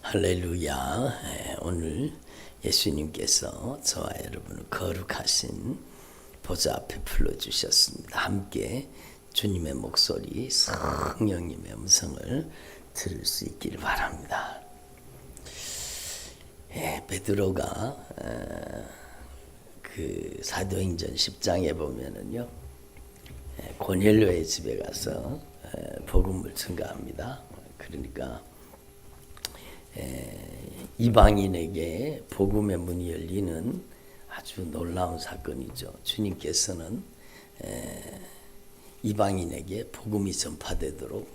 할렐루야. 오늘 예수님께서 저와 여러분을 거룩하신 보좌 앞에 불러주셨습니다. 함께 주님의 목소리, 성령님의 음성을 들을 수 있기를 바랍니다. 베드로가 그 사도행전 10장에 보면은요, 고넬료의 집에 가서 복음을 전가합니다. 그러니까 이방인에게 복음의 문이 열리는 아주 놀라운 사건이죠. 주님께서는 이방인에게 복음이 전파되도록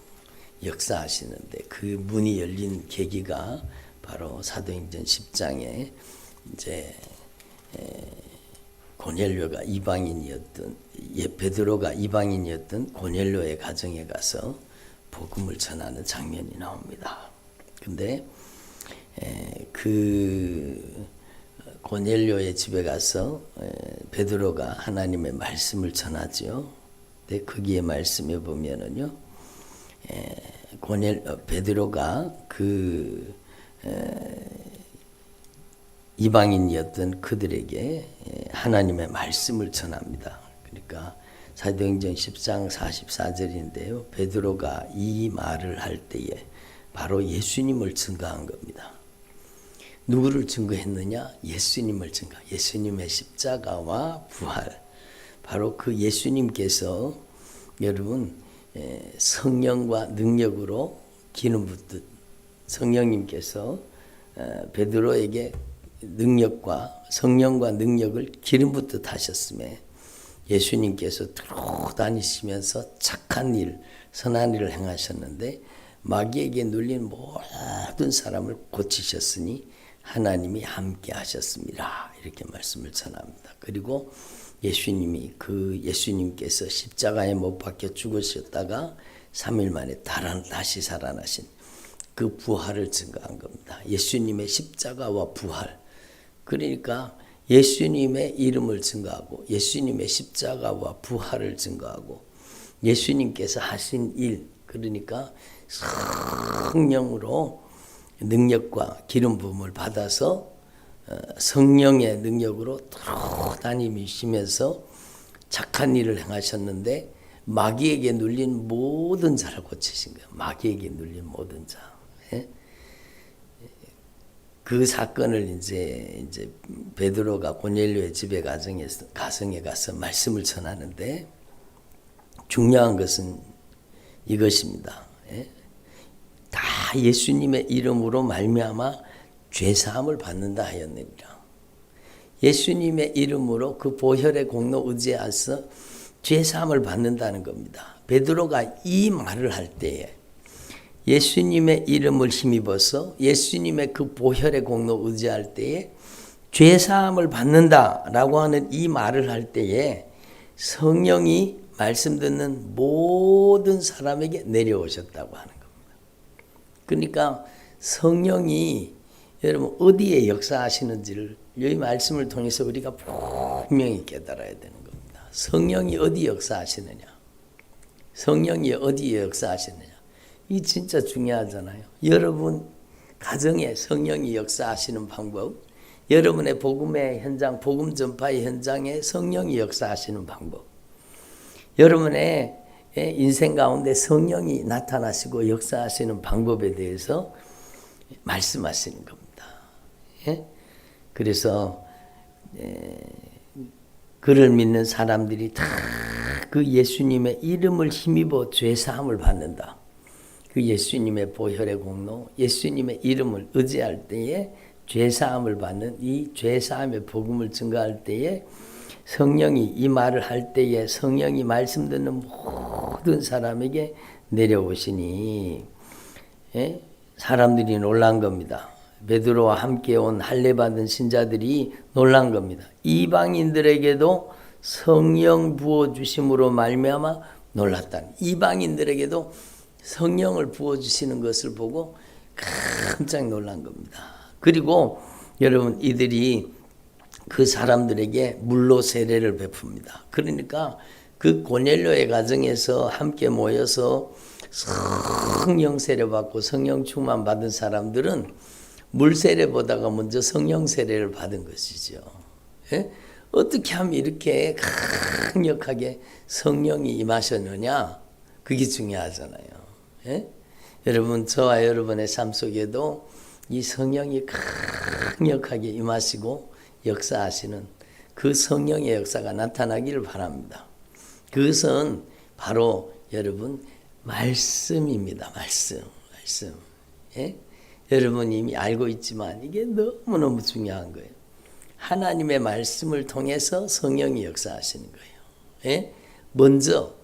역사하시는데 그 문이 열린 계기가 바로 사도행전 10장에 이제 고넬료가 이방인이었던 베드로가 이방인이었던 고넬료의 가정에 가서 복음을 전하는 장면이 나옵니다. 근데 그 고넬료의 집에 가서 베드로가 하나님의 말씀을 전하죠. 근데 거기에 말씀해 보면은요, 베드로가 그 이방인이었던 그들에게 하나님의 말씀을 전합니다. 그러니까 사도행전 10장 44절인데요. 베드로가 이 말을 할 때에 바로 예수님을 증거한 겁니다. 누구를 증거했느냐? 예수님을 증거. 예수님의 십자가와 부활. 바로 그 예수님께서 여러분 성령과 능력으로 기름 붓듯 성령님께서 베드로에게 성령과 능력을 기름 붓듯 하셨음에 예수님께서 돌아다니시면서 착한 일, 선한 일을 행하셨는데 마귀에게 눌린 모든 사람을 고치셨으니 하나님이 함께 하셨습니다. 이렇게 말씀을 전합니다. 그리고 예수님께서 십자가에 못 박혀 죽으셨다가 3일 만에 다시 살아나신 그 부활을 증거한 겁니다. 예수님의 십자가와 부활. 그러니까 예수님의 이름을 증거하고 예수님의 십자가와 부활을 증거하고 예수님께서 하신 일, 그러니까 성령으로 능력과 기름 부음을 받아서 성령의 능력으로 돌아다니시면서 착한 일을 행하셨는데 마귀에게 눌린 모든 자를 고치신 거예요. 마귀에게 눌린 모든 자. 그 사건을 이제 베드로가 고넬료의 집에 가정에 가서 말씀을 전하는데 중요한 것은 이것입니다. 다 예수님의 이름으로 말미암아 죄 사함을 받는다 하였느니라. 예수님의 이름으로 그 보혈의 공로 의지해서 죄 사함을 받는다는 겁니다. 베드로가 이 말을 할 때에 예수님의 이름을 힘입어서 예수님의 그 보혈의 공로 의지할 때에 죄 사함을 받는다라고 하는 이 말을 할 때에 성령이 말씀 듣는 모든 사람에게 내려오셨다고 하는 겁니다. 그러니까 성령이 여러분 어디에 역사하시는지를 이 말씀을 통해서 우리가 분명히 깨달아야 되는 겁니다. 성령이 어디 역사하시느냐? 성령이 어디에 역사하시느냐? 이 진짜 중요하잖아요. 여러분 가정에 성령이 역사하시는 방법, 여러분의 복음의 현장, 복음 전파의 현장에 성령이 역사하시는 방법, 여러분의 인생 가운데 성령이 나타나시고 역사하시는 방법에 대해서 말씀하시는 겁니다. 그래서 그를 믿는 사람들이 다 그 예수님의 이름을 힘입어 죄 사함을 받는다. 그 예수님의 보혈의 공로, 예수님의 이름을 의지할 때에 죄 사함을 받는 이 죄 사함의 복음을 증거할 때에 성령이 이 말을 할 때에 성령이 말씀 듣는 모든 사람에게 내려오시니 사람들이 놀란 겁니다. 베드로와 함께 온 할례 받은 신자들이 놀란 겁니다. 이방인들에게도 성령 부어주심으로 말미암아 놀랐다. 이방인들에게도 성령을 부어주시는 것을 보고 깜짝 놀란 겁니다. 그리고 여러분 이들이 그 사람들에게 물로 세례를 베풉니다. 그러니까 그 고넬료의 가정에서 함께 모여서 성령 세례 받고 성령 충만 받은 사람들은 물 세례보다가 먼저 성령 세례를 받은 것이죠. 예? 어떻게 하면 이렇게 강력하게 성령이 임하셨느냐? 그게 중요하잖아요. 예? 여러분, 저와 여러분의 삶 속에도 이 성령이 강력하게 임하시고 역사하시는 그 성령의 역사가 나타나기를 바랍니다. 그것은 바로 여러분 말씀입니다. 말씀. 예? 여러분 이미 알고 있지만 이게 너무너무 중요한 거예요. 하나님의 말씀을 통해서 성령이 역사하시는 거예요. 예? 먼저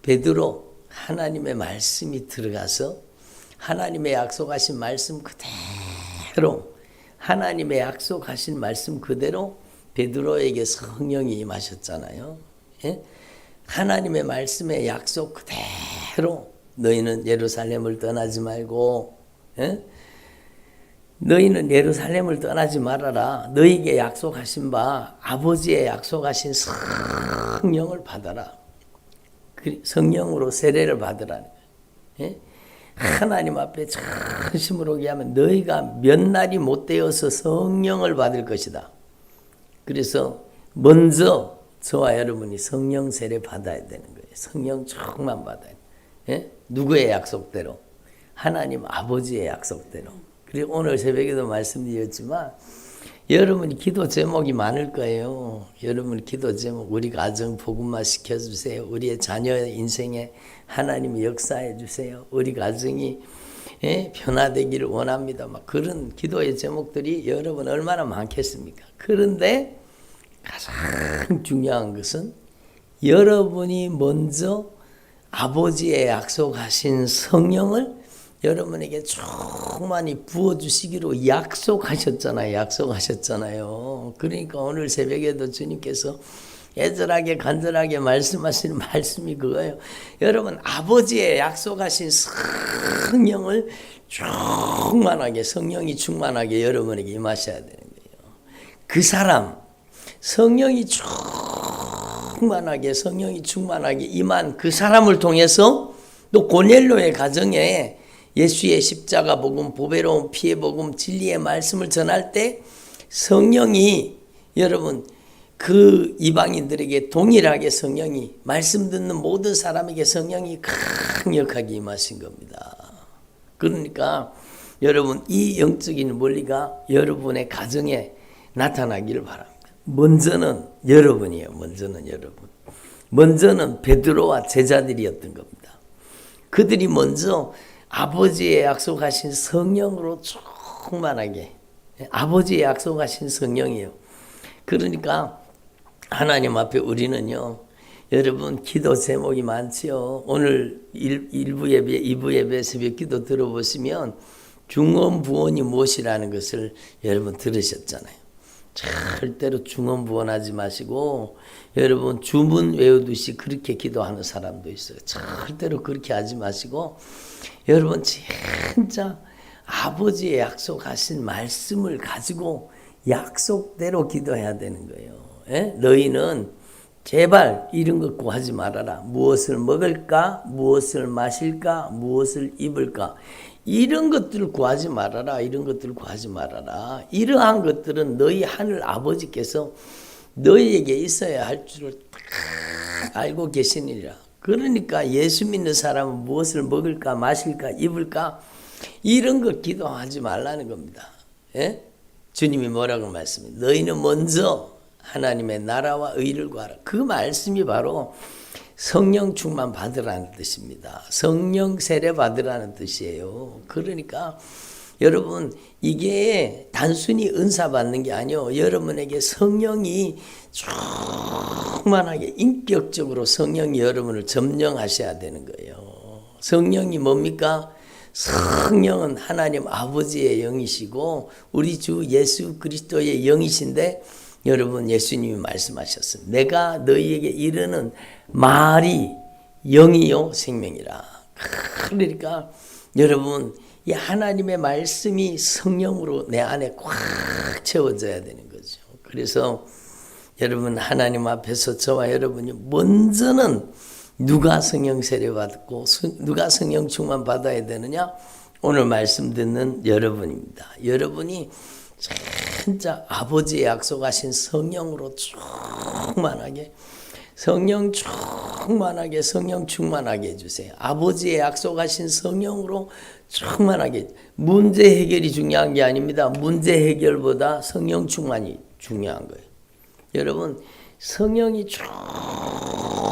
베드로 하나님의 말씀이 들어가서 하나님의 약속하신 말씀 그대로 하나님의 약속하신 말씀 그대로 베드로에게 성령이 임하셨잖아요. 예? 하나님의 말씀의 약속 그대로 너희는 예루살렘을 떠나지 말고 예? 너희는 예루살렘을 떠나지 말아라. 너희에게 약속하신 바 아버지의 약속하신 성령을 받아라. 성령으로 세례를 받으라는 거예요. 예? 하나님 앞에 전심으로 기하면 너희가 몇 날이 못 되어서 성령을 받을 것이다. 그래서 먼저 저와 여러분이 성령 세례 받아야 되는 거예요. 성령 충만 받아야 돼요. 예? 누구의 약속대로? 하나님 아버지의 약속대로. 그리고 오늘 새벽에도 말씀드렸지만 여러분이 기도 제목이 많을 거예요. 여러분 기도 제목 우리 가정 복음화 시켜주세요. 우리의 자녀의 인생에 하나님이 역사해 주세요. 우리 가정이 변화되기를 원합니다. 막 그런 기도의 제목들이 여러분 얼마나 많겠습니까? 그런데 가장 중요한 것은 여러분이 먼저 아버지의 약속하신 성령을 여러분에게 충만히 부어주시기로 약속하셨잖아요. 그러니까 오늘 새벽에도 주님께서 애절하게 간절하게 말씀하시는 말씀이 그거예요. 여러분 아버지의 약속하신 성령을 충만하게 성령이 충만하게 여러분에게 임하셔야 되는 거예요. 그 사람 성령이 충만하게 임한 그 사람을 통해서 또 고넬료의 가정에 예수의 십자가 복음, 보배로운 피의 복음, 진리의 말씀을 전할 때 성령이 여러분 그 이방인들에게 동일하게 성령이 말씀 듣는 모든 사람에게 성령이 강력하게 임하신 겁니다. 그러니까 여러분 이 영적인 원리가 여러분의 가정에 나타나기를 바랍니다. 먼저는 여러분이에요. 먼저는 베드로와 제자들이었던 겁니다. 그들이 먼저 아버지의 약속하신 성령으로 충만하게 아버지의 약속하신 성령이에요. 그러니까 하나님 앞에 우리는요. 여러분 기도 제목이 많지요. 오늘 1부 예배, 2부 예배 새벽 기도 들어보시면 중언부언이 무엇이라는 것을 여러분 들으셨잖아요. 절대로 중언부언하지 마시고 여러분 주문 외우듯이 그렇게 기도하는 사람도 있어요. 절대로 그렇게 하지 마시고 여러분 진짜 아버지의 약속하신 말씀을 가지고 약속대로 기도해야 되는 거예요. 예? 너희는 제발 이런 것 구하지 말아라. 무엇을 먹을까? 무엇을 마실까? 무엇을 입을까? 이런 것들을 구하지 말아라. 이러한 것들은 너희 하늘 아버지께서 너희에게 있어야 할 줄을 딱 알고 계시니라. 그러니까 예수 믿는 사람은 무엇을 먹을까, 마실까, 입을까? 이런 것 기도하지 말라는 겁니다. 예? 주님이 뭐라고 말씀해요? 너희는 먼저 하나님의 나라와 의를 구하라. 그 말씀이 바로 성령 충만 받으라는 뜻입니다. 성령 세례 받으라는 뜻이에요. 그러니까 여러분 이게 단순히 은사 받는 게 아니요. 여러분에게 성령이 충만하게 인격적으로 성령이 여러분을 점령하셔야 되는 거예요. 성령이 뭡니까? 성령은 하나님 아버지의 영이시고 우리 주 예수 그리스도의 영이신데 여러분 예수님이 말씀하셨습니다. 내가 너희에게 이르는 말이 영이요 생명이라. 그러니까 여러분 이 하나님의 말씀이 성령으로 내 안에 꽉 채워져야 되는 거죠. 그래서 여러분 하나님 앞에서 저와 여러분이 먼저는 누가 성령 세례 받고 누가 성령 충만 받아야 되느냐? 오늘 말씀 듣는 여러분입니다. 여러분이 진짜 아버지의 약속하신 성령으로 충만하게, 성령 충만하게 해주세요. 아버지의 약속하신 성령으로 충만하게. 문제 해결이 중요한 게 아닙니다. 문제 해결보다 성령 충만이 중요한 거예요. 여러분, 성령이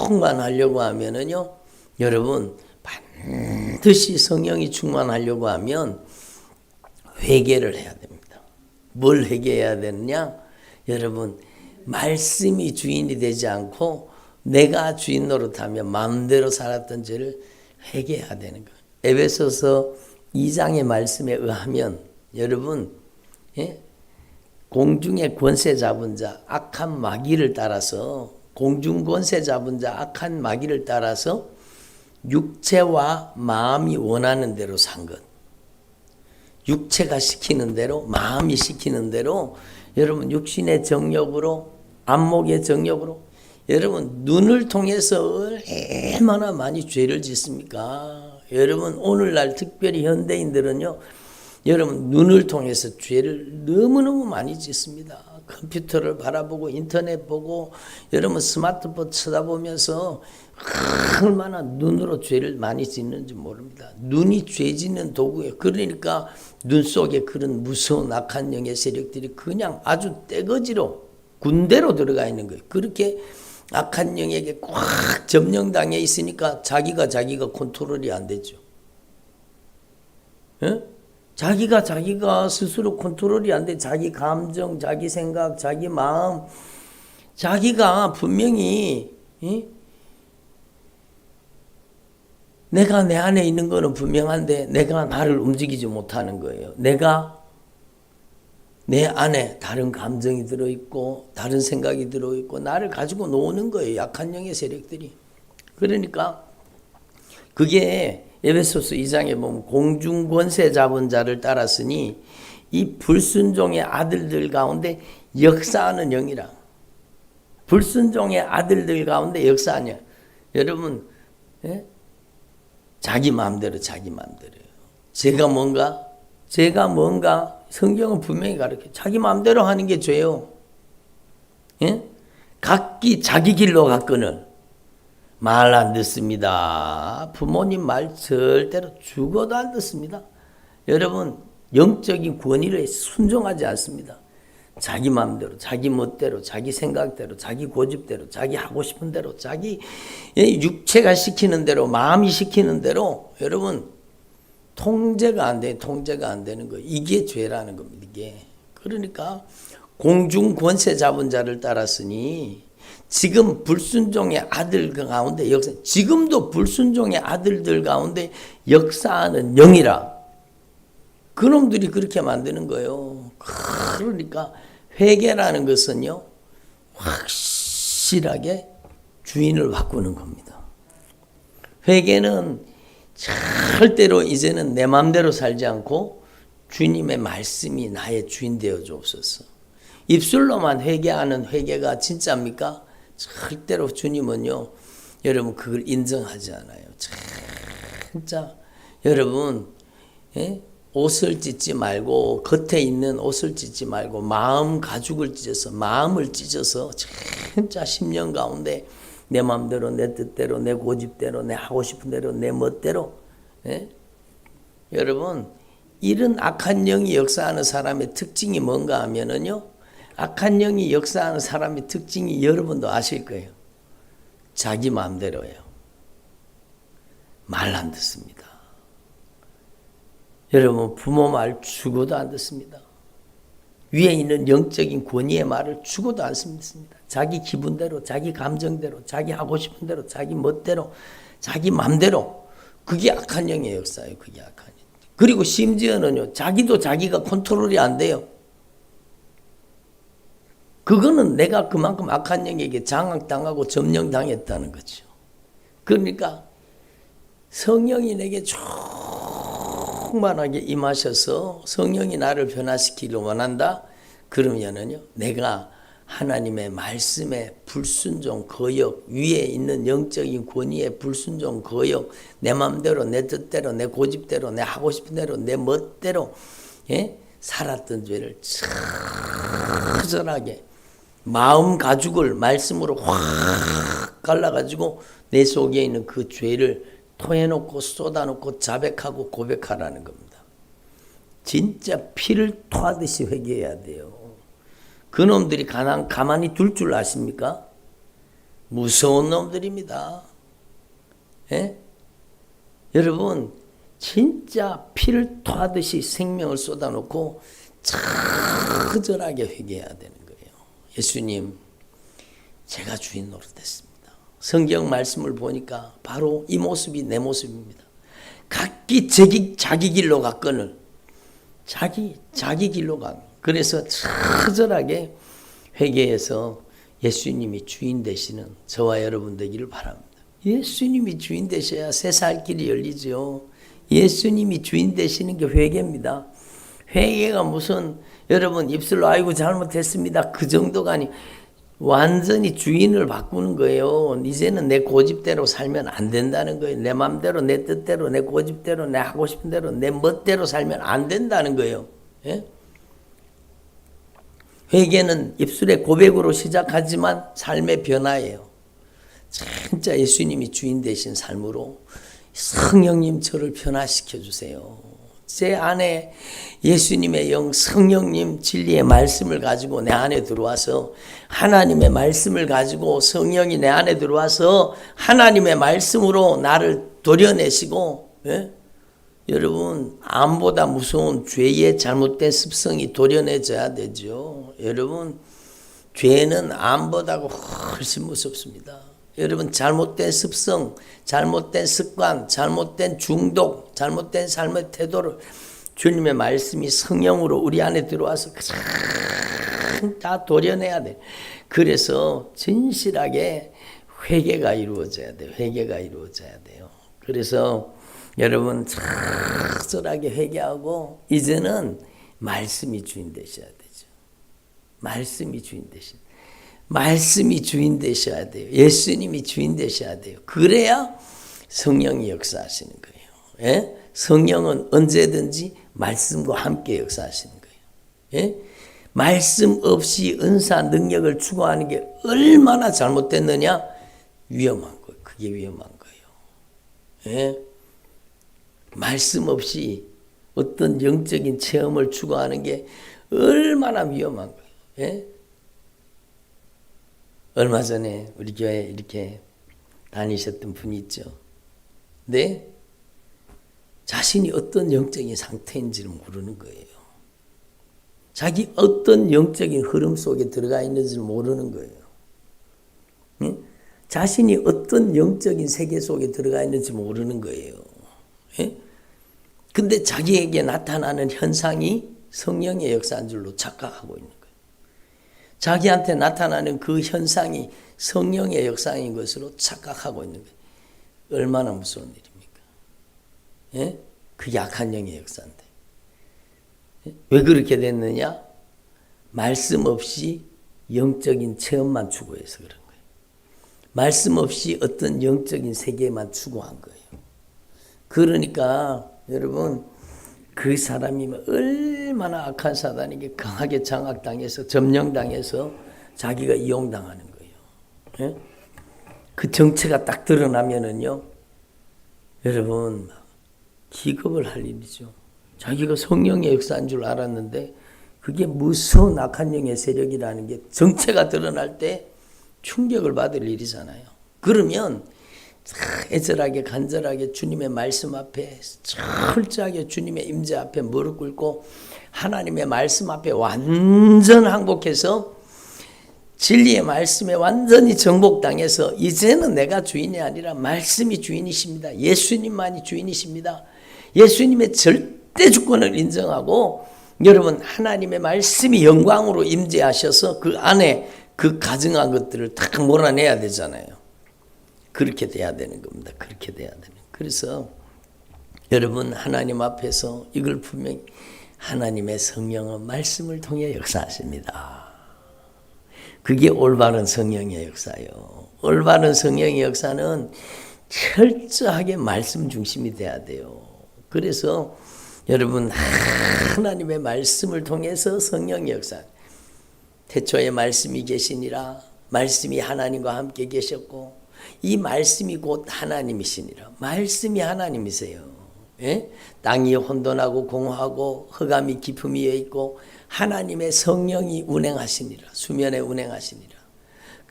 충만하려고 하면은요, 여러분, 반드시 성령이 충만하려고 하면 회개를 해야 됩니다. 뭘 회개해야 되느냐? 여러분, 말씀이 주인이 되지 않고 내가 주인 노릇하며 마음대로 살았던 죄를 회개해야 되는 거예요. 에베소서 2장의 말씀에 의하면 여러분, 공중의 권세 잡은 자 악한 마귀를 따라서, 공중 권세 잡은 자 악한 마귀를 따라서 육체와 마음이 원하는 대로 산 것. 육체가 시키는 대로, 마음이 시키는 대로, 여러분 육신의 정욕으로, 안목의 정욕으로, 여러분 눈을 통해서 얼마나 많이 죄를 짓습니까? 여러분 오늘날 특별히 현대인들은요, 여러분 눈을 통해서 죄를 너무너무 많이 짓습니다. 컴퓨터를 바라보고 인터넷 보고 여러분 스마트폰 쳐다보면서 얼마나 눈으로 죄를 많이 짓는지 모릅니다. 눈이 죄 짓는 도구예요. 그러니까 눈 속에 그런 무서운 악한 영의 세력들이 그냥 아주 떼거지로 군대로 들어가 있는 거예요. 그렇게 악한 영에게 꽉 점령당해 있으니까 자기가 컨트롤이 안 되죠. 예? 자기가 스스로 컨트롤이 안 돼. 자기 감정, 자기 생각, 자기 마음. 자기가 분명히, 내가 내 안에 있는 거는 분명한데 내가 나를 움직이지 못하는 거예요. 내가 내 안에 다른 감정이 들어있고 다른 생각이 들어있고 나를 가지고 노는 거예요. 약한 영의 세력들이. 그러니까 그게 에베소서 2장에 보면 공중 권세 잡은 자를 따랐으니 이 불순종의 아들들 가운데 역사하는 영이라. 불순종의 아들들 가운데 역사하는 영. 여러분, 자기 마음대로요. 제가 뭔가 성경은 분명히 가르쳐요. 자기 마음대로 하는 게 죄요. 각기 자기 길로 갔거늘 말 안 듣습니다. 부모님 말 절대로 죽어도 안 듣습니다. 여러분 영적인 권위를 순종하지 않습니다. 자기 마음대로, 자기 멋대로, 자기 생각대로, 자기 고집대로, 자기 하고 싶은 대로, 자기 육체가 시키는 대로, 마음이 시키는 대로 여러분 통제가 안 되는 거예요. 이게 죄라는 겁니다. 이게. 그러니까 공중 권세 잡은 자를 따랐으니 지금 불순종의 아들 가운데 지금도 불순종의 아들들 가운데 역사하는 영이라. 그놈들이 그렇게 만드는 거예요. 그러니까 회개라는 것은요, 확실하게 주인을 바꾸는 겁니다. 회개는 절대로 이제는 내 마음대로 살지 않고 주님의 말씀이 나의 주인 되어 주옵소서. 입술로만 회개하는 회개가 진짜입니까? 절대로 주님은요, 여러분 그걸 인정하지 않아요. 진짜 여러분, 옷을 찢지 말고, 겉에 있는 옷을 찢지 말고 마음 가죽을 찢어서, 마음을 찢어서 진짜 10년 가운데 내 마음대로, 내 뜻대로, 내 고집대로, 내 하고 싶은 대로, 내 멋대로. 여러분 이런 악한 영이 역사하는 사람의 특징이 뭔가 하면은요, 악한 영이 역사하는 사람의 특징이 여러분도 아실 거예요. 자기 마음대로예요. 말 안 듣습니다. 여러분 부모 말 죽어도 안 듣습니다. 위에 있는 영적인 권위의 말을 죽어도 안 듣습니다. 자기 기분대로, 자기 감정대로, 자기 하고 싶은 대로, 자기 멋대로, 자기 마음대로. 그게 악한 영의 역사예요. 그게 악한 영. 그리고 심지어는요, 자기도 자기가 컨트롤이 안 돼요. 그거는 내가 그만큼 악한 영에게 장악당하고 점령당했다는 거죠. 그러니까 성령이 내게 충만하게 임하셔서 성령이 나를 변화시키기를 원한다. 그러면은요, 내가 하나님의 말씀에 불순종, 거역, 위에 있는 영적인 권위에 불순종, 거역, 내 마음대로, 내 뜻대로, 내 고집대로, 내 하고 싶은 대로, 내 멋대로 살았던 죄를 처절하게 마음 가죽을 말씀으로 확 갈라가지고 내 속에 있는 그 죄를 토해놓고 쏟아놓고 자백하고 고백하라는 겁니다. 진짜 피를 토하듯이 회개해야 돼요. 그놈들이 가만히 둘 줄 아십니까? 무서운 놈들입니다. 예? 여러분 진짜 피를 토하듯이 생명을 쏟아놓고 처절하게 회개해야 되는 거예요. 예수님, 제가 주인 노릇했습니다. 성경 말씀을 보니까 바로 이 모습이 내 모습입니다. 각기 자기 길로 갔거늘 자기 길로 가. 그래서 처절하게 회개해서 예수님이 주인 되시는 저와 여러분 되기를 바랍니다. 예수님이 주인 되셔야 새 살 길이 열리죠. 예수님이 주인 되시는 게 회개입니다. 회개가 무슨 여러분 입술로 아이고 잘못했습니다 그 정도가 아니 완전히 주인을 바꾸는 거예요. 이제는 내 고집대로 살면 안 된다는 거예요. 내 마음대로 내 뜻대로 내 고집대로 내 하고 싶은 대로 내 멋대로 살면 안 된다는 거예요. 예? 회개는 입술의 고백으로 시작하지만 삶의 변화예요. 진짜 예수님이 주인 되신 삶으로 성령님 저를 변화시켜 주세요. 제 안에 예수님의 영 성령님 진리의 말씀을 가지고 내 안에 들어와서 하나님의 말씀을 가지고 성령이 내 안에 들어와서 하나님의 말씀으로 나를 도려내시고 여러분 암보다 무서운 죄의 잘못된 습성이 도려내져야 되죠. 여러분 죄는 암보다 훨씬 무섭습니다. 여러분 잘못된 습성, 잘못된 습관, 잘못된 중독, 잘못된 삶의 태도를 주님의 말씀이 성령으로 우리 안에 들어와서 다 도려내야 돼. 그래서 진실하게 회개가 이루어져야 돼요. 회개가 이루어져야 돼요. 그래서 여러분 철저하게 회개하고 이제는 말씀이 주인 되셔야 되죠. 말씀이 주인 되셔야 돼요. 말씀이 주인 되셔야 돼요. 예수님이 주인 되셔야 돼요. 그래야 성령이 역사하시는 거예요. 예? 성령은 언제든지 말씀과 함께 역사하시는 거예요. 예? 말씀 없이 은사 능력을 추구하는 게 얼마나 잘못됐느냐? 위험한 거예요. 그게 위험한 거예요. 예? 말씀 없이 어떤 영적인 체험을 추구하는 게 얼마나 위험한 거예요. 예? 얼마 전에 우리 교회에 이렇게 다니셨던 분이 있죠. 근데 자신이 어떤 영적인 상태인지를 모르는 거예요. 자기 어떤 영적인 흐름 속에 들어가 있는지를 모르는 거예요. 예? 자신이 어떤 영적인 세계 속에 들어가 있는지 모르는 거예요. 예? 근데 자기에게 나타나는 현상이 성령의 역사인 줄로 착각하고 있는 거예요. 자기한테 나타나는 그 현상이 성령의 역사인 것으로 착각하고 있는 거예요. 얼마나 무서운 일입니까? 예? 그 약한 영의 역사인데. 예? 왜 그렇게 됐느냐? 말씀 없이 영적인 체험만 추구해서 그런 거예요. 말씀 없이 어떤 영적인 세계만 추구한 거예요. 그러니까 여러분 그 사람이 얼마나 악한 사단에게 강하게 장악당해서 점령당해서 자기가 이용당하는 거예요. 예? 그 정체가 딱 드러나면은요, 여러분 기겁을 할 일이죠. 자기가 성령의 역사인 줄 알았는데 그게 무서운 악한 영의 세력이라는 게 정체가 드러날 때 충격을 받을 일이잖아요. 그러면 애절하게 간절하게 주님의 말씀 앞에 철저하게 주님의 임재 앞에 무릎 꿇고 하나님의 말씀 앞에 완전 항복해서 진리의 말씀에 완전히 정복당해서 이제는 내가 주인이 아니라 말씀이 주인이십니다. 예수님만이 주인이십니다. 예수님의 절대 주권을 인정하고 여러분 하나님의 말씀이 영광으로 임재하셔서 그 안에 그 가증한 것들을 다 몰아내야 되잖아요. 그렇게 돼야 되는 겁니다. 그렇게 돼야 되는. 그래서 여러분 하나님 앞에서 이걸 분명히 하나님의 성령은 말씀을 통해 역사하십니다. 그게 올바른 성령의 역사예요. 올바른 성령의 역사는 철저하게 말씀 중심이 돼야 돼요. 그래서 여러분 하나님의 말씀을 통해서 성령의 역사, 태초에 말씀이 계시니라, 말씀이 하나님과 함께 계셨고 이 말씀이 곧 하나님이시니라. 말씀이 하나님이세요. 예? 땅이 혼돈하고 공허하고 흑암이 깊음이 있고 하나님의 성령이 운행하시니라. 수면에 운행하시니라.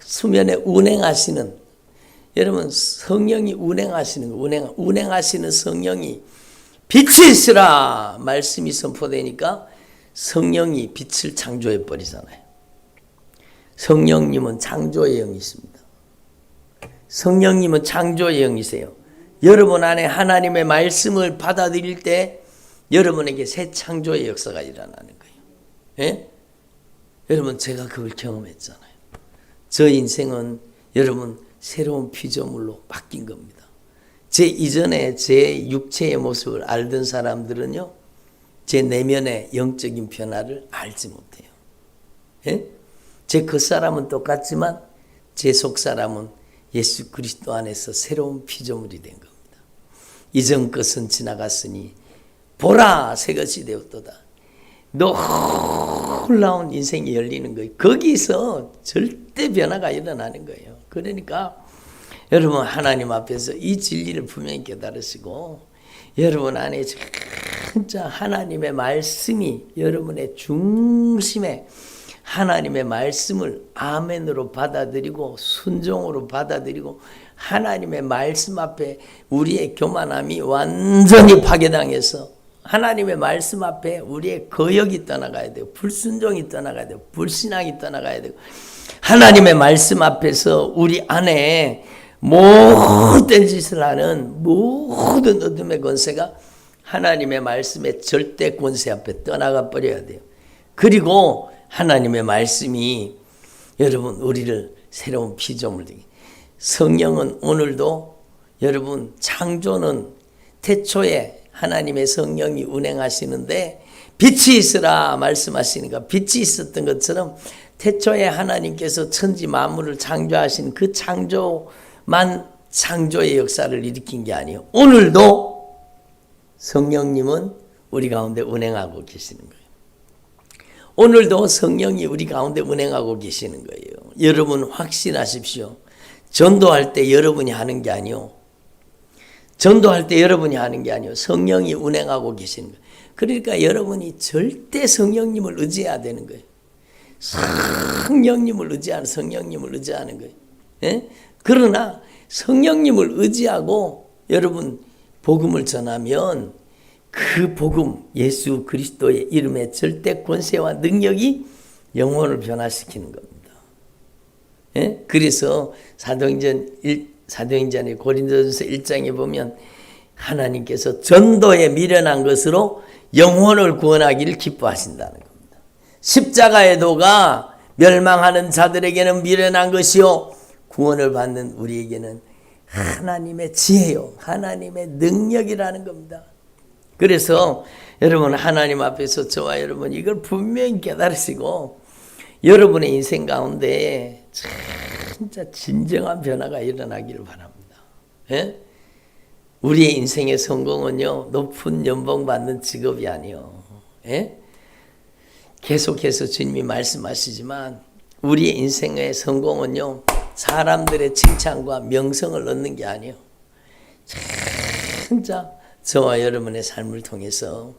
수면에 운행하시는, 여러분 성령이 운행하시는 거, 운행하시는 성령이 빛이 있으라 말씀이 선포되니까 성령이 빛을 창조해 버리잖아요. 성령님은 창조의 영이십니다. 성령님은 창조의 영이세요. 여러분 안에 하나님의 말씀을 받아들일 때 여러분에게 새 창조의 역사가 일어나는 거예요. 예? 여러분 제가 그걸 경험했잖아요. 저 인생은 여러분 새로운 피조물로 바뀐 겁니다. 제 이전에 제 육체의 모습을 알던 사람들은요, 제 내면의 영적인 변화를 알지 못해요. 예? 제 겉사람은 똑같지만 제 속사람은 예수 그리스도 안에서 새로운 피조물이 된 겁니다. 이전 것은 지나갔으니 보라 새 것이 되었도다. 놀라운 인생이 열리는 거예요. 거기서 절대 변화가 일어나는 거예요. 그러니까 여러분 하나님 앞에서 이 진리를 분명히 깨달으시고 여러분 안에 진짜 하나님의 말씀이 여러분의 중심에, 하나님의 말씀을 아멘으로 받아들이고 순종으로 받아들이고 하나님의 말씀 앞에 우리의 교만함이 완전히 파괴당해서 하나님의 말씀 앞에 우리의 거역이 떠나가야 되고 불순종이 떠나가야 되고 불신앙이 떠나가야 되고 하나님의 말씀 앞에서 우리 안에 모든 짓을 하는 모든 어둠의 권세가 하나님의 말씀의 절대 권세 앞에 떠나가 버려야 돼요. 그리고 하나님의 말씀이 여러분 우리를 새로운 피조물 되게, 성령은 오늘도 여러분 창조는 태초에 하나님의 성령이 운행하시는데 빛이 있으라 말씀하시니까 빛이 있었던 것처럼 태초에 하나님께서 천지 만물을 창조하신 그 창조만 창조의 역사를 일으킨 게 아니에요. 오늘도 성령님은 우리 가운데 운행하고 계시는 거예요. 오늘도 성령이 우리 가운데 운행하고 계시는 거예요. 여러분 확신하십시오. 전도할 때 여러분이 하는 게 아니요. 전도할 때 여러분이 하는 게 아니요. 성령이 운행하고 계시는 거예요. 그러니까 여러분이 절대 성령님을 의지해야 되는 거예요. 성령님을 의지하는 거예요. 예? 그러나 성령님을 의지하고 여러분 복음을 전하면 그 복음, 예수 그리스도의 이름의 절대 권세와 능력이 영혼을 변화시키는 겁니다. 예? 그래서 사도행전의 고린도전서 1장에 보면 하나님께서 전도에 미련한 것으로 영혼을 구원하기를 기뻐하신다는 겁니다. 십자가의 도가 멸망하는 자들에게는 미련한 것이요 구원을 받는 우리에게는 하나님의 지혜요 하나님의 능력이라는 겁니다. 그래서 여러분 하나님 앞에서 저와 여러분 이걸 분명히 깨달으시고 여러분의 인생 가운데 진짜 진정한 변화가 일어나기를 바랍니다. 예? 우리의 인생의 성공은요 높은 연봉 받는 직업이 아니요. 예? 계속해서 주님이 말씀하시지만 우리의 인생의 성공은요 사람들의 칭찬과 명성을 얻는 게 아니요. 진짜 저와 여러분의 삶을 통해서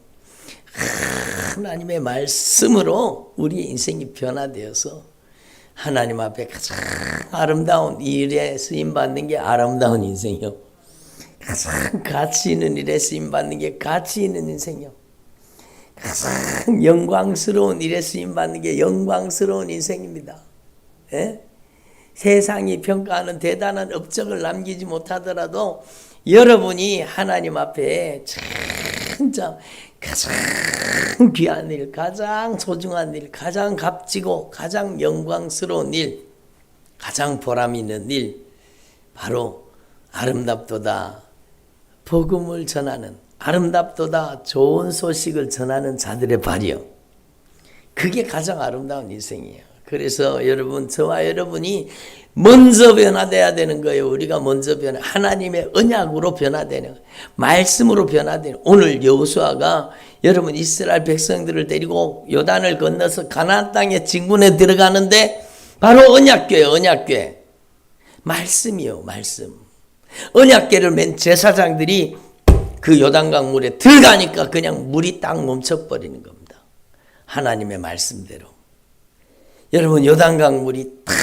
하나님의 말씀으로 우리의 인생이 변화되어서 하나님 앞에 가장 아름다운 일에 쓰임받는 게 아름다운 인생이요. 가장 가치 있는 일에 쓰임받는 게 가치 있는 인생이요. 가장 영광스러운 일에 쓰임받는 게 영광스러운 인생입니다. 예? 세상이 평가하는 대단한 업적을 남기지 못하더라도 여러분이 하나님 앞에 진짜 가장 귀한 일, 가장 소중한 일, 가장 값지고 가장 영광스러운 일, 가장 보람 있는 일, 바로 아름답도다 복음을 전하는, 아름답도다 좋은 소식을 전하는 자들의 발이요. 그게 가장 아름다운 인생이에요. 그래서 여러분, 저와 여러분이 먼저 변화돼야 되는 거예요. 우리가 먼저 하나님의 언약으로 변화되는 거예요. 말씀으로 변화되는. 오늘 여호수아가 여러분 이스라엘 백성들을 데리고 요단을 건너서 가나안 땅의 진군에 들어가는데 바로 언약궤예요. 언약궤. 말씀이요. 말씀. 언약궤를 맨 제사장들이 그 요단강 물에 들어가니까 그냥 물이 딱 멈춰버리는 겁니다. 하나님의 말씀대로. 여러분 요단강 물이 탁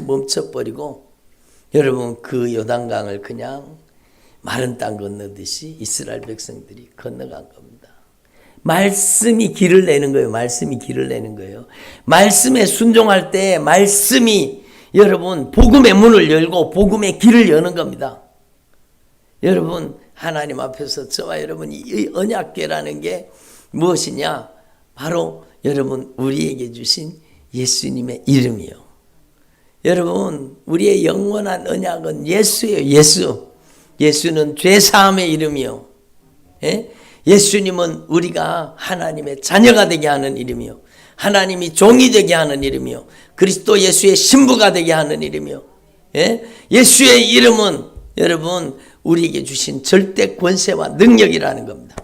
멈춰버리고 여러분 그 요단강을 그냥 마른 땅 건너듯이 이스라엘 백성들이 건너간 겁니다. 말씀이 길을 내는 거예요. 말씀이 길을 내는 거예요. 말씀에 순종할 때 말씀이 여러분 복음의 문을 열고 복음의 길을 여는 겁니다. 여러분 하나님 앞에서 저와 여러분이 이 언약궤라는 게 무엇이냐? 바로 여러분 우리에게 주신 예수님의 이름이요. 여러분 우리의 영원한 언약은 예수예요. 예수. 예수는 죄사함의 이름이요. 예? 예수님은 우리가 하나님의 자녀가 되게 하는 이름이요. 하나님이 종이 되게 하는 이름이요. 그리스도 예수의 신부가 되게 하는 이름이요. 예? 예수의 이름은 여러분 우리에게 주신 절대 권세와 능력이라는 겁니다.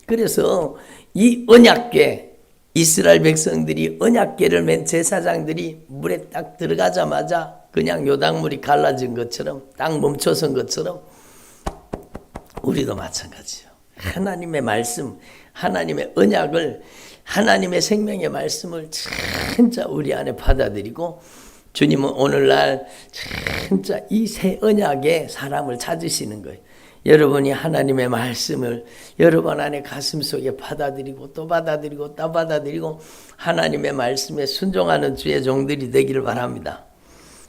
그래서 이 언약궤 이스라엘 백성들이 언약궤를 맨 제사장들이 물에 딱 들어가자마자 그냥 요단물이 갈라진 것처럼 딱 멈춰선 것처럼 우리도 마찬가지죠. 하나님의 말씀, 하나님의 언약을 하나님의 생명의 말씀을 진짜 우리 안에 받아들이고 주님은 오늘날 진짜 이 새 언약의 사람을 찾으시는 거예요. 여러분이 하나님의 말씀을 여러분 안에 가슴속에 받아들이고 또 받아들이고 또 받아들이고 하나님의 말씀에 순종하는 주의 종들이 되기를 바랍니다.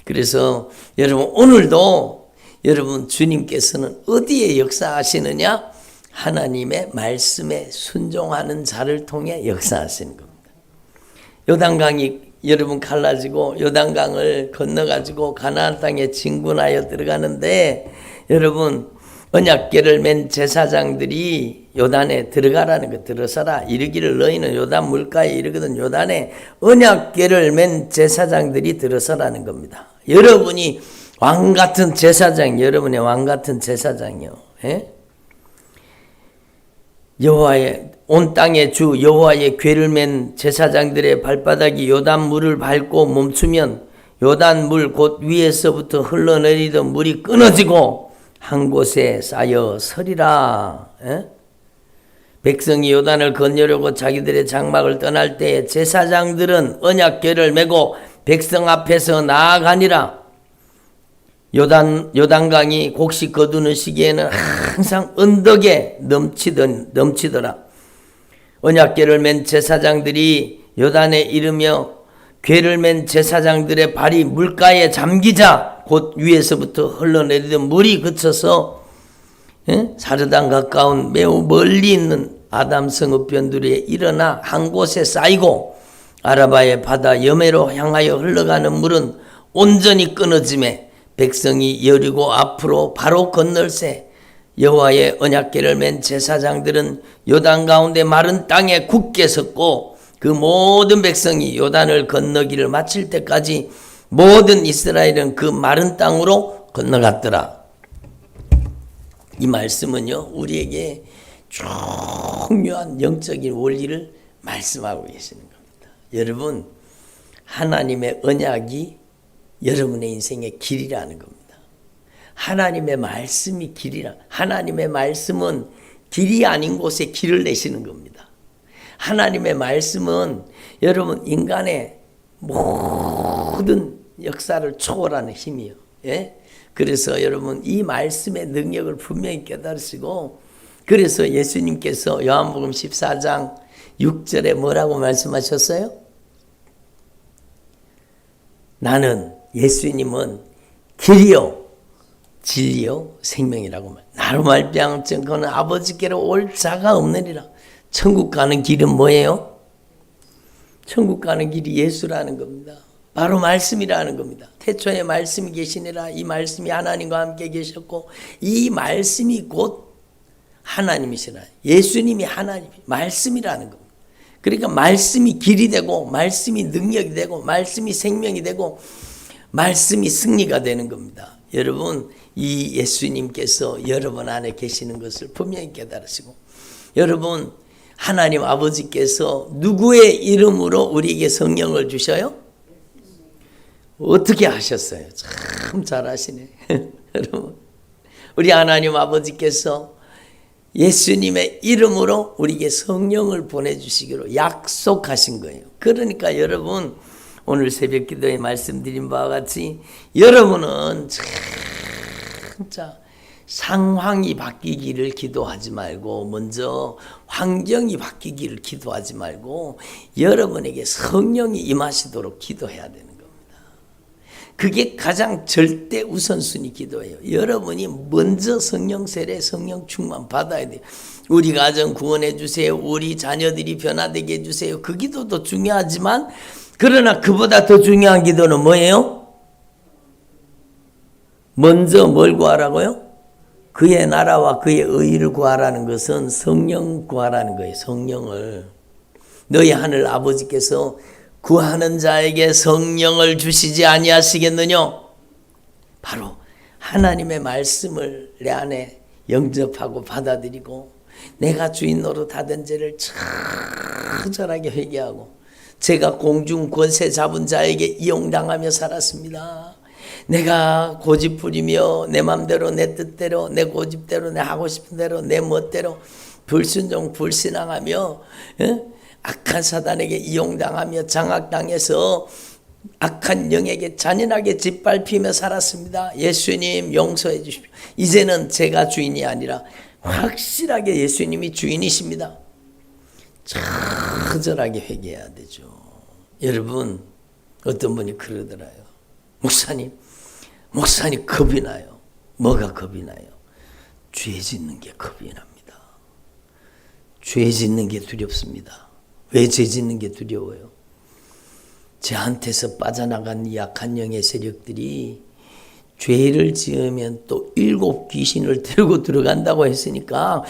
그래서 여러분 오늘도 여러분 주님께서는 어디에 역사하시느냐? 하나님의 말씀에 순종하는 자를 통해 역사하시는 겁니다. 요단강이 여러분 갈라지고 요단강을 건너가지고 가나안 땅에 진군하여 들어가는데 여러분 언약궤를 맨 제사장들이 요단에 들어가라는 거 들어서라 이르기를 너희는 요단 물가에 이르거든 요단에 언약궤를 맨 제사장들이 들어서라는 겁니다. 여러분이 왕 같은 제사장, 여러분의 왕 같은 제사장이요. 예? 여호와의 온 땅의 주 여호와의 궤를 맨 제사장들의 발바닥이 요단 물을 밟고 멈추면 요단 물 곧 위에서부터 흘러내리던 물이 끊어지고 한 곳에 쌓여 서리라. 에? 백성이 요단을 건너려고 자기들의 장막을 떠날 때 제사장들은 언약궤를 메고 백성 앞에서 나아가니라. 요단강이 곡식 거두는 시기에는 항상 언덕에 넘치더라. 언약궤를 맨 제사장들이 요단에 이르며 궤를 맨 제사장들의 발이 물가에 잠기자 곧 위에서부터 흘러내리던 물이 그쳐서 사르단 가까운 매우 멀리 있는 아담 성읍변두리에 일어나 한 곳에 쌓이고 아라바의 바다 여매로 향하여 흘러가는 물은 온전히 끊어짐에 백성이 여리고 앞으로 바로 건널새 여호와의 언약궤를 맨 제사장들은 요단 가운데 마른 땅에 굳게 섰고 그 모든 백성이 요단을 건너기를 마칠 때까지 모든 이스라엘은 그 마른 땅으로 건너갔더라. 이 말씀은요 우리에게 중요한 영적인 원리를 말씀하고 계시는 겁니다. 여러분 하나님의 언약이 여러분의 인생의 길이라는 겁니다. 하나님의 말씀이 길이라. 하나님의 말씀은 길이 아닌 곳에 길을 내시는 겁니다. 하나님의 말씀은 여러분 인간의 모든 역사를 초월하는 힘이요. 예? 그래서 여러분 이 말씀의 능력을 분명히 깨달으시고 그래서 예수님께서 요한복음 14장 6절에 뭐라고 말씀하셨어요? 나는 예수님은 길이요 진리요 생명이라고 말. 나로 말미암아 그는 아버지께로 올 자가 없느니라. 천국 가는 길은 뭐예요? 천국 가는 길이 예수라는 겁니다. 바로 말씀이라는 겁니다. 태초에 말씀이 계시니라. 이 말씀이 하나님과 함께 계셨고 이 말씀이 곧 하나님이시라. 예수님이 하나님 말씀이라는 겁니다. 그러니까 말씀이 길이 되고 말씀이 능력이 되고 말씀이 생명이 되고 말씀이 승리가 되는 겁니다. 여러분, 이 예수님께서 여러분 안에 계시는 것을 분명히 깨달으시고, 여러분 하나님 아버지께서 누구의 이름으로 우리에게 성령을 주셔요? 어떻게 하셨어요? 참 잘하시네. 여러분, 우리 하나님 아버지께서 예수님의 이름으로 우리에게 성령을 보내주시기로 약속하신 거예요. 그러니까 여러분, 오늘 새벽 기도에 말씀드린 바와 같이 여러분은 진짜 상황이 바뀌기를 기도하지 말고, 먼저 환경이 바뀌기를 기도하지 말고 여러분에게 성령이 임하시도록 기도해야 되는 겁니다. 그게 가장 절대 우선순위 기도예요. 여러분이 먼저 성령 세례, 성령 충만 받아야 돼요. 우리 가정 구원해 주세요. 우리 자녀들이 변화되게 해주세요. 그 기도도 중요하지만, 그러나 그보다 더 중요한 기도는 뭐예요? 먼저 뭘 구하라고요? 그의 나라와 그의 의를 구하라는 것은 성령 구하라는 거예요. 성령을. 너희 하늘 아버지께서 구하는 자에게 성령을 주시지 아니하시겠느냐? 바로 하나님의 말씀을 내 안에 영접하고 받아들이고, 내가 주인 노릇하던 죄를 처절하게 회개하고, 제가 공중 권세 잡은 자에게 이용당하며 살았습니다. 내가 고집부리며 내 맘대로 내 뜻대로 내 고집대로 내 하고 싶은 대로 내 멋대로 불순종 불신앙하며 악한 사단에게 이용당하며 장악당해서 악한 영에게 잔인하게 짓밟히며 살았습니다. 예수님 용서해 주십시오. 이제는 제가 주인이 아니라 확실하게 예수님이 주인이십니다. 처절하게 회개해야 되죠. 여러분, 어떤 분이 그러더라요. 목사님 겁이 나요. 뭐가 겁이 나요? 죄 짓는 게 겁이 납니다. 죄 짓는 게 두렵습니다. 왜 죄 짓는 게 두려워요? 저한테서 빠져나간 이 약한 영의 세력들이 죄를 지으면 또 7 귀신을 들고 들어간다고 했으니까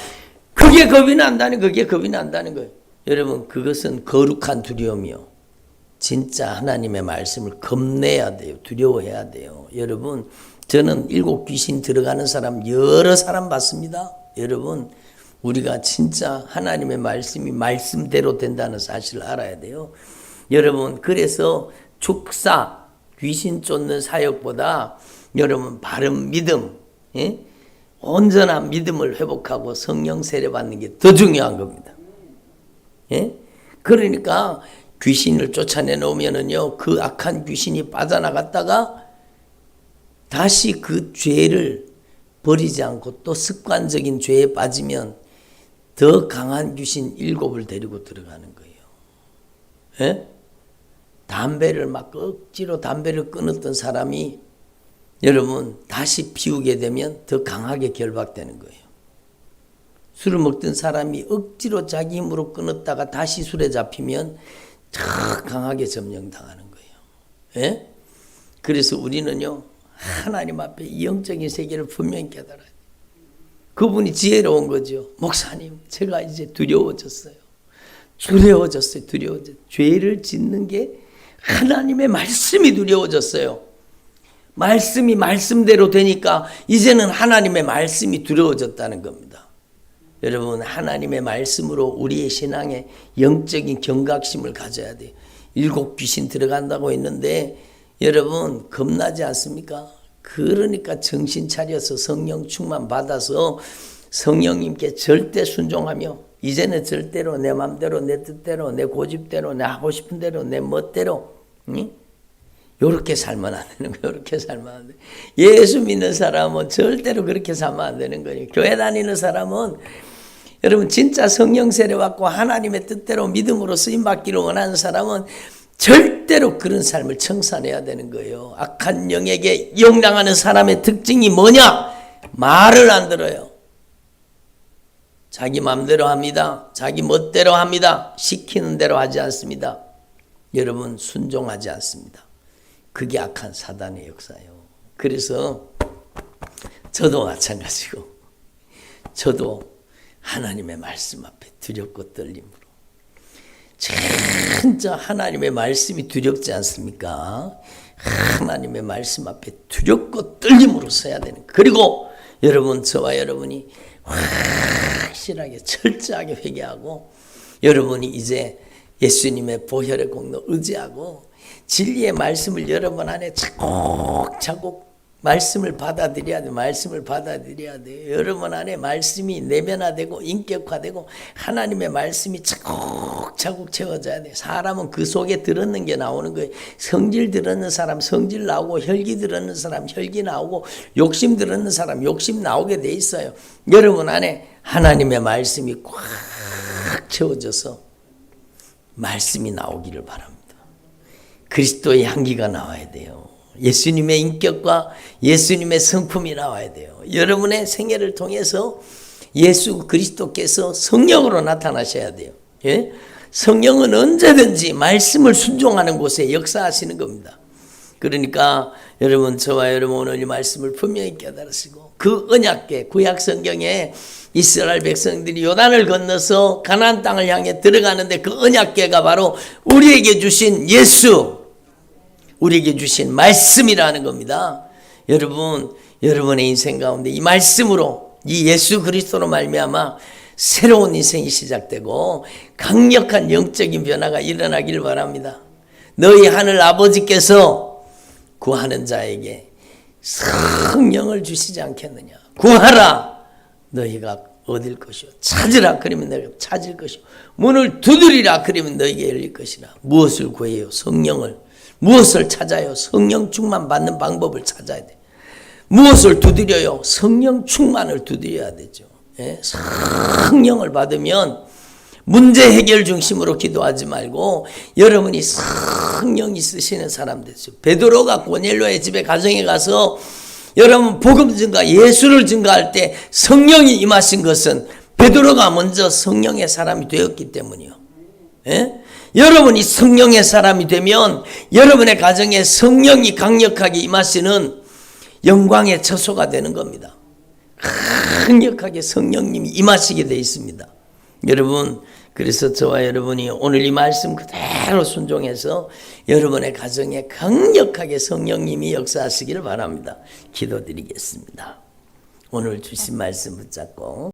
그게 겁이 난다는 거예요. 여러분, 그것은 거룩한 두려움이요. 진짜 하나님의 말씀을 겁내야 돼요. 두려워해야 돼요. 여러분, 저는 7 귀신 들어가는 사람 여러 사람 봤습니다. 여러분, 우리가 진짜 하나님의 말씀이 말씀대로 된다는 사실을 알아야 돼요. 여러분, 그래서 축사, 귀신 쫓는 사역보다 여러분 바른 믿음, 온전한 믿음을 회복하고 성령 세례 받는 게 더 중요한 겁니다. 그러니까 귀신을 쫓아내 놓으면은요, 그 악한 귀신이 빠져나갔다가 다시 그 죄를 버리지 않고 또 습관적인 죄에 빠지면 더 강한 귀신 7을 데리고 들어가는 거예요. 담배를 막 억지로 담배를 끊었던 사람이 여러분 다시 피우게 되면 더 강하게 결박되는 거예요. 술을 먹던 사람이 억지로 자기 힘으로 끊었다가 다시 술에 잡히면 더 강하게 점령당하는 거예요. 그래서 우리는요, 하나님 앞에 이 영적인 세계를 분명히 깨달아야 돼요. 그분이 지혜로운 거죠. 목사님, 제가 이제 두려워졌어요. 죄를 짓는 게 하나님의 말씀이 두려워졌어요. 말씀이 말씀대로 되니까 이제는 하나님의 말씀이 두려워졌다는 겁니다. 여러분, 하나님의 말씀으로 우리의 신앙에 영적인 경각심을 가져야 돼요. 7 귀신 들어간다고 했는데 여러분 겁나지 않습니까? 그러니까 정신 차려서 성령 충만 받아서 성령님께 절대 순종하며, 이제는 절대로 내 맘대로 내 뜻대로 내 고집대로 내 하고 싶은 대로 내 멋대로 요렇게 살면 안 되는 거예요. 요렇게 살면 안 돼요. 예수 믿는 사람은 절대로 그렇게 살면 안 되는 거예요. 교회 다니는 사람은 여러분 진짜 성령 세례 받고 하나님의 뜻대로 믿음으로 쓰임 받기를 원하는 사람은 절대로 그런 삶을 청산해야 되는 거예요. 악한 영에게 이용당하는 사람의 특징이 뭐냐? 말을 안 들어요. 자기 마음대로 합니다. 자기 멋대로 합니다. 시키는 대로 하지 않습니다. 여러분 순종하지 않습니다. 그게 악한 사단의 역사예요. 그래서 저도 마찬가지고, 저도 하나님의 말씀 앞에 두렵고 떨림으로 진짜 하나님의 말씀이 두렵지 않습니까? 하나님의 말씀 앞에 두렵고 떨림으로 서야 되는 거예요. 그리고 여러분, 저와 여러분이 확실하게 철저하게 회개하고 여러분이 이제 예수님의 보혈의 공로 의지하고 진리의 말씀을 여러분 안에 차곡차곡 말씀을 받아들여야 돼. 말씀을 받아들여야 돼. 여러분 안에 말씀이 내면화되고 인격화되고 하나님의 말씀이 차곡차곡 채워져야 돼. 사람은 그 속에 들었는 게 나오는 거예요. 성질 들었는 사람 성질 나오고, 혈기 들었는 사람 혈기 나오고, 욕심 들었는 사람 욕심 나오게 돼 있어요. 여러분 안에 하나님의 말씀이 꽉 채워져서 말씀이 나오기를 바랍니다. 그리스도의 향기가 나와야 돼요. 예수님의 인격과 예수님의 성품이 나와야 돼요. 여러분의 생애를 통해서 예수 그리스도께서 성령으로 나타나셔야 돼요. 예? 성령은 언제든지 말씀을 순종하는 곳에 역사하시는 겁니다. 그러니까 여러분, 저와 여러분 오늘 이 말씀을 분명히 깨달으시고 그 언약궤, 구약 성경에 이스라엘 백성들이 요단을 건너서 가나안 땅을 향해 들어가는데 그 언약궤가 바로 우리에게 주신 예수, 우리에게 주신 말씀이라는 겁니다. 여러분, 여러분의 인생 가운데 이 말씀으로, 이 예수 그리스도로 말미암아 새로운 인생이 시작되고 강력한 영적인 변화가 일어나길 바랍니다. 너희 하늘 아버지께서 구하는 자에게 성령을 주시지 않겠느냐. 구하라, 너희가 얻을 것이요. 찾으라, 그러면 너희가 찾을 것이요. 문을 두드리라, 그러면 너희에게 열릴 것이라. 무엇을 구해요? 성령을. 무엇을 찾아요? 성령 충만 받는 방법을 찾아야 돼. 무엇을 두드려요? 성령 충만을 두드려야 되죠. 예? 성령을 받으면 문제 해결 중심으로 기도하지 말고 여러분이 성령이 쓰시는 사람 되죠. 베드로가 고넬료의 집에 가정에 가서 여러분 복음 증가, 예수를 증가할 때 성령이 임하신 것은 베드로가 먼저 성령의 사람이 되었기 때문이요. 예? 여러분이 성령의 사람이 되면 여러분의 가정에 성령이 강력하게 임하시는 영광의 처소가 되는 겁니다. 강력하게 성령님이 임하시게 되어 있습니다. 여러분, 그래서 저와 여러분이 오늘 이 말씀 그대로 순종해서 여러분의 가정에 강력하게 성령님이 역사하시기를 바랍니다. 기도드리겠습니다. 오늘 주신 말씀 붙잡고